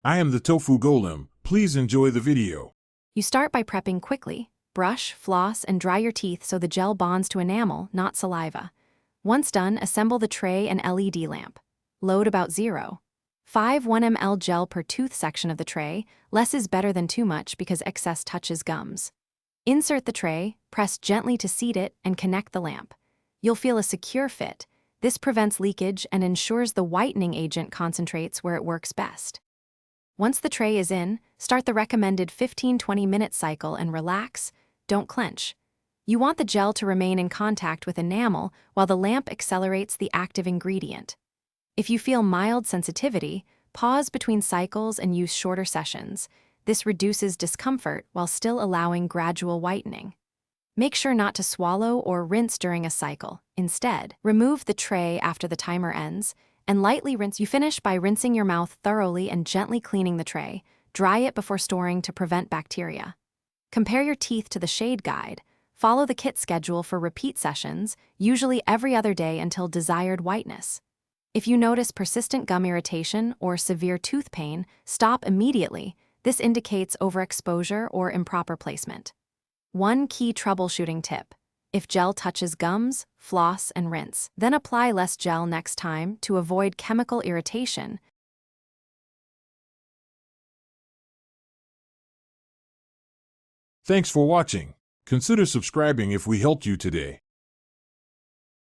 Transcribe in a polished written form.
I am the Tofu Golem. Please enjoy the video. You start by prepping quickly. Brush, floss, and dry your teeth so the gel bonds to enamel, not saliva. Once done, assemble the tray and LED lamp. Load about 0.5 ml gel per tooth section of the tray. Less is better than too much because excess touches gums. Insert the tray, press gently to seat it, and connect the lamp. You'll feel a secure fit. This prevents leakage and ensures the whitening agent concentrates where it works best. Once the tray is in, start the recommended 15-20 minute cycle and relax. Don't clench. You want the gel to remain in contact with enamel while the lamp accelerates the active ingredient. If you feel mild sensitivity, pause between cycles and use shorter sessions. This reduces discomfort while still allowing gradual whitening. Make sure not to swallow or rinse during a cycle. Instead, remove the tray after the timer ends and lightly rinse. You finish by rinsing your mouth thoroughly and gently cleaning the tray. Dry it before storing to prevent bacteria. Compare your teeth to the shade guide. Follow the kit schedule for repeat sessions, usually every other day until desired whiteness. If you notice persistent gum irritation or severe tooth pain, stop immediately. This indicates overexposure or improper placement. One key troubleshooting tip: if gel touches gums, floss and rinse. Then apply less gel next time to avoid chemical irritation. Thanks for watching. Consider subscribing if we helped you today.